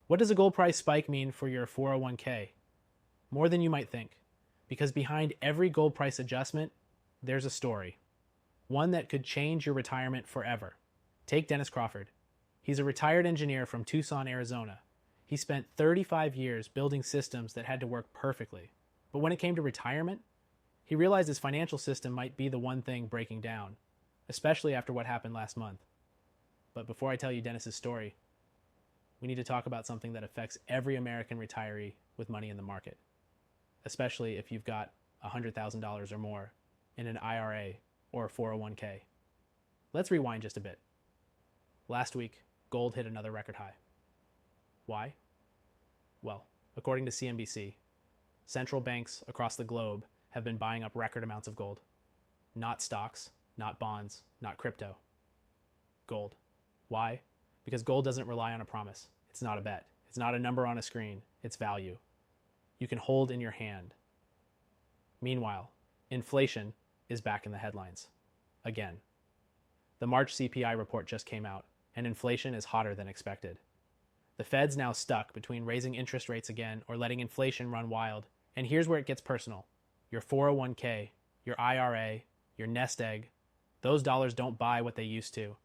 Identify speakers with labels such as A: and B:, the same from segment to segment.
A: What does a gold price spike mean for your 401k? More than you might think, because behind every gold price adjustment, there's a story. One that could change your retirement forever. Take Dennis Crawford. He's a retired engineer from Tucson, Arizona. He spent 35 years building systems that had to work perfectly. But when it came to retirement, he realized his financial system might be the one thing breaking down, especially after what happened last month. But before I tell you Dennis's story, we need to talk about something that affects every American retiree with money in the market, especially if you've got $100,000 or more in an IRA or a 401k. Let's rewind just a bit. Last week, gold hit another record high. Why? Well, according to CNBC, central banks across the globe have been buying up record amounts of gold. Not stocks, not bonds, not crypto. Gold. Why? Because gold doesn't rely on a promise. It's not a bet. It's not a number on a screen. It's value. You can hold in your hand. Meanwhile, inflation is back in the headlines. Again. The March CPI report just came out, and inflation is hotter than expected. The Fed's now stuck between raising interest rates again or letting inflation run wild. And here's where it gets personal. Your 401k, your IRA, your nest egg, those dollars don't buy what they used to.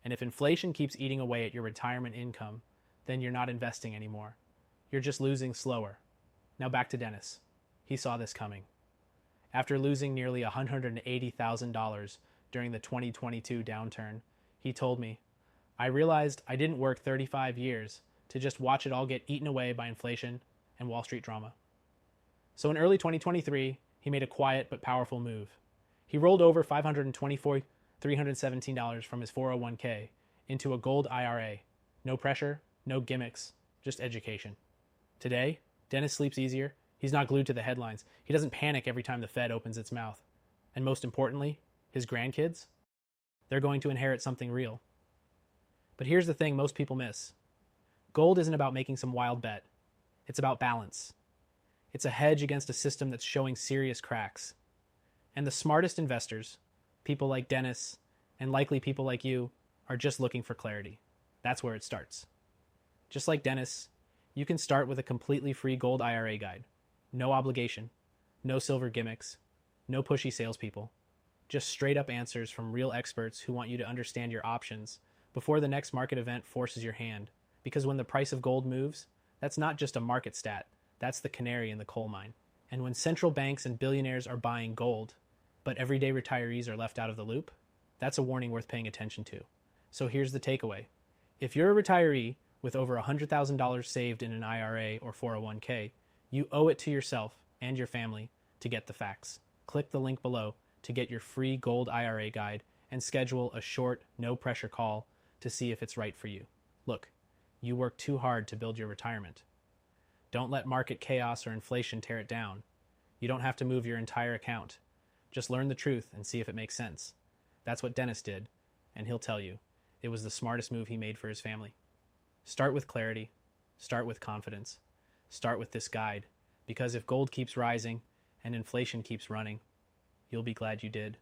A: And if inflation keeps eating away at your retirement income, then you're not investing anymore. You're just losing slower. Now back to Dennis. He saw this coming. After losing nearly $180,000 during the 2022 downturn, he told me, I realized I didn't work 35 years to just watch it all get eaten away by inflation and Wall Street drama. So in early 2023, he made a quiet but powerful move. He rolled over $317 from his 401k into a gold IRA. No pressure, no gimmicks, just education. Today, Dennis sleeps easier. He's not glued to the headlines. He doesn't panic every time the Fed opens its mouth. And most importantly, his grandkids, they're going to inherit something real. But here's the thing most people miss. Gold isn't about making some wild bet. It's about balance. It's a hedge against a system that's showing serious cracks. And the smartest investors, people like Dennis, and likely people like you, are just looking for clarity. That's where it starts. Just like Dennis, you can start with a completely free gold IRA guide. No obligation, no silver gimmicks, no pushy salespeople. Just straight up answers from real experts who want you to understand your options before the next market event forces your hand. Because when the price of gold moves, that's not just a market stat, that's the canary in the coal mine. And when central banks and billionaires are buying gold, but everyday retirees are left out of the loop, that's a warning worth paying attention to. So here's the takeaway. If you're a retiree with over $100,000 saved in an IRA or 401k, you owe it to yourself and your family to get the facts. Click the link below to get your free gold IRA guide and schedule a short, no-pressure call to see if it's right for you. Look, you worked too hard to build your retirement. Don't let market chaos or inflation tear it down. You don't have to move your entire account. Just learn the truth and see if it makes sense. That's what Dennis did, and he'll tell you it was the smartest move he made for his family. Start with clarity. Start with confidence. Start with this guide, because if gold keeps rising and inflation keeps running, you'll be glad you did.